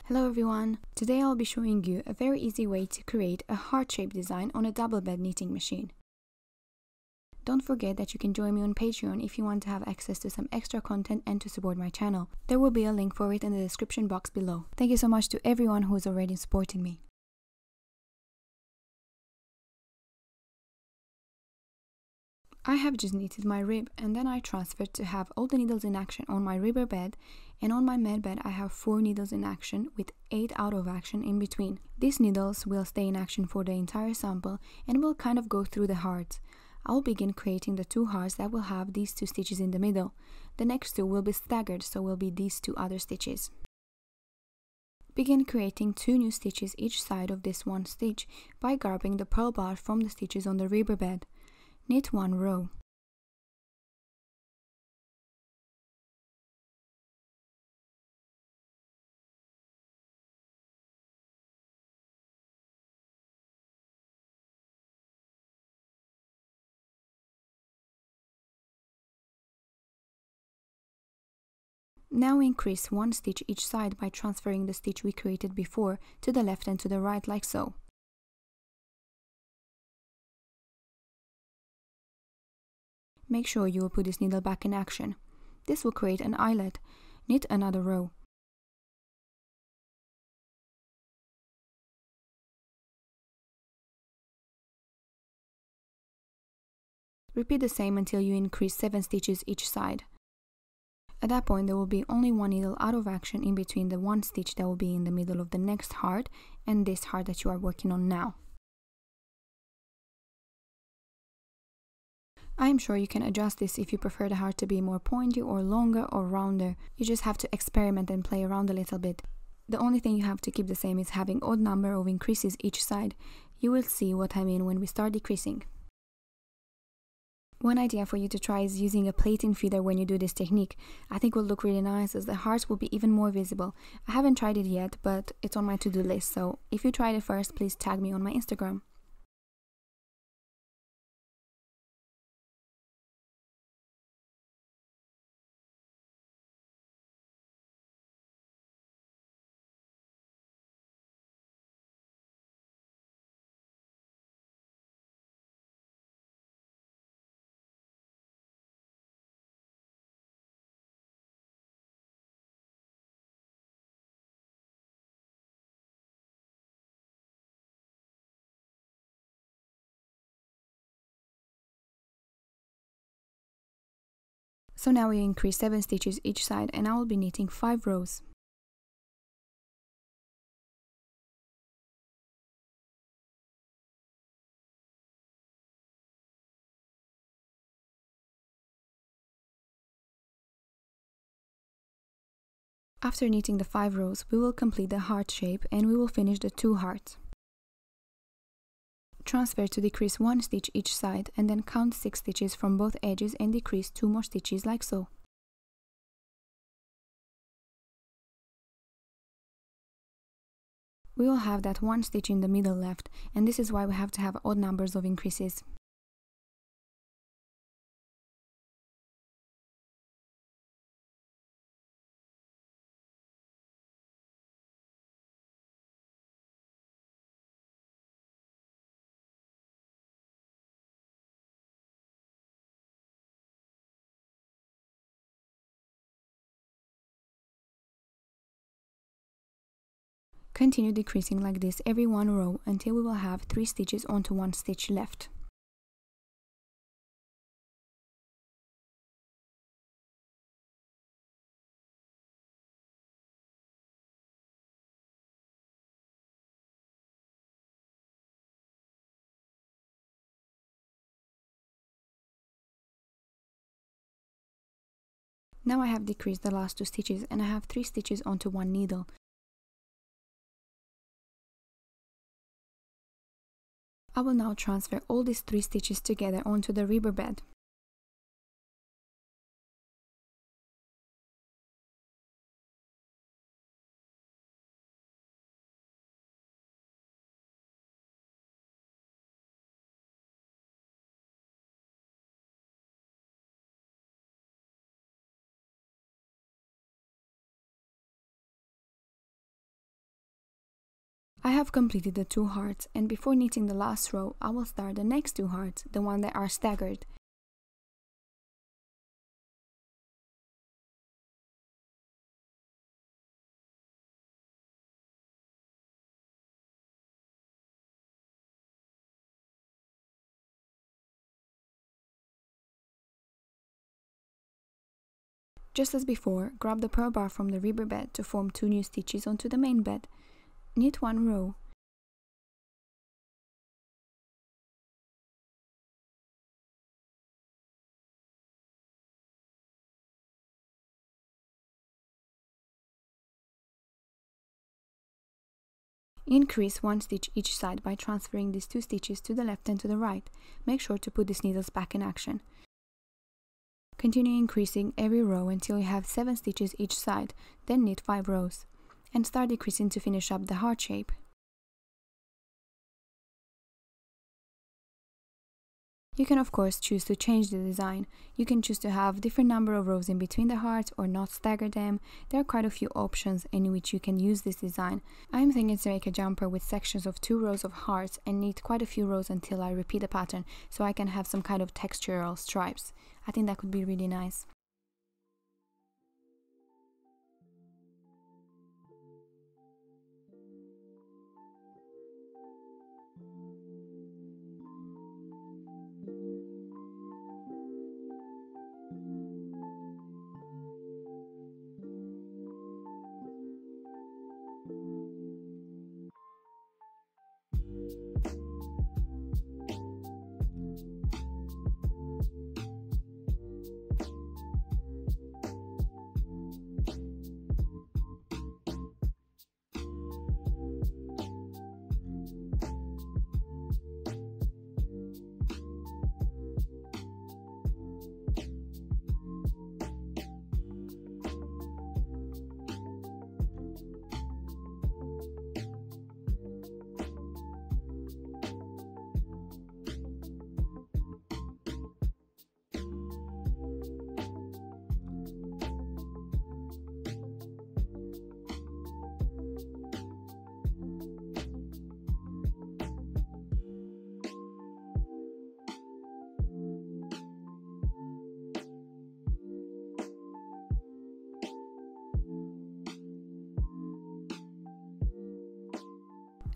Hello everyone! Today I'll be showing you a very easy way to create a heart-shaped design on a double bed knitting machine. Don't forget that you can join me on Patreon if you want to have access to some extra content and to support my channel. There will be a link for it in the description box below. Thank you so much to everyone who is already supporting me. I have just knitted my rib and then I transferred to have all the needles in action on my ribber bed, and on my med bed I have 4 needles in action with 8 out of action in between. These needles will stay in action for the entire sample and will kind of go through the hearts. I'll begin creating the 2 hearts that will have these 2 stitches in the middle. The next 2 will be staggered, so will be these 2 other stitches. Begin creating 2 new stitches each side of this one stitch by grabbing the purl bar from the stitches on the ribber bed. Knit 1 row. Now increase 1 stitch each side by transferring the stitch we created before to the left and to the right, like so. Make sure you will put this needle back in action. This will create an eyelet. Knit another row. Repeat the same until you increase 7 stitches each side. At that point there will be only 1 needle out of action in between the 1 stitch that will be in the middle of the next heart and this heart that you are working on now. I am sure you can adjust this if you prefer the heart to be more pointy or longer or rounder. You just have to experiment and play around a little bit. The only thing you have to keep the same is having odd number of increases each side. You will see what I mean when we start decreasing. One idea for you to try is using a plaiting feeder when you do this technique. I think will look really nice as the hearts will be even more visible. I haven't tried it yet, but it's on my to-do list, so if you tried it first, please tag me on my Instagram. So now we increase 7 stitches each side and I will be knitting 5 rows. After knitting the 5 rows, we will complete the heart shape and we will finish the 2 hearts. Transfer to decrease 1 stitch each side and then count 6 stitches from both edges and decrease 2 more stitches like so. We will have that 1 stitch in the middle left, and this is why we have to have odd numbers of increases. Continue decreasing like this every 1 row until we will have 3 stitches onto 1 stitch left. Now I have decreased the last 2 stitches and I have 3 stitches onto 1 needle. I will now transfer all these 3 stitches together onto the ribber bed. I have completed the 2 hearts, and before knitting the last row, I will start the next 2 hearts, the ones that are staggered. Just as before, grab the purl bar from the ribber bed to form 2 new stitches onto the main bed. Knit 1 row. Increase 1 stitch each side by transferring these 2 stitches to the left and to the right. Make sure to put these needles back in action. Continue increasing every row until you have 7 stitches each side, then knit 5 rows. And start decreasing to finish up the heart shape. You can of course choose to change the design. You can choose to have different number of rows in between the hearts or not stagger them. There are quite a few options in which you can use this design. I'm thinking to make a jumper with sections of 2 rows of hearts and knit quite a few rows until I repeat the pattern, so I can have some kind of textural stripes. I think that could be really nice.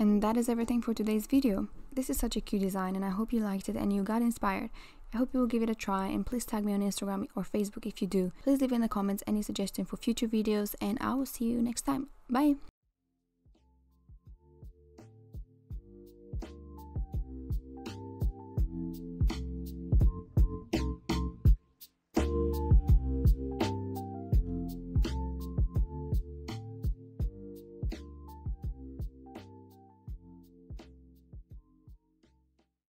And that is everything for today's video. This is such a cute design and I hope you liked it and you got inspired. I hope you will give it a try and please tag me on Instagram or Facebook if you do. Please leave in the comments any suggestion for future videos and I will see you next time. Bye!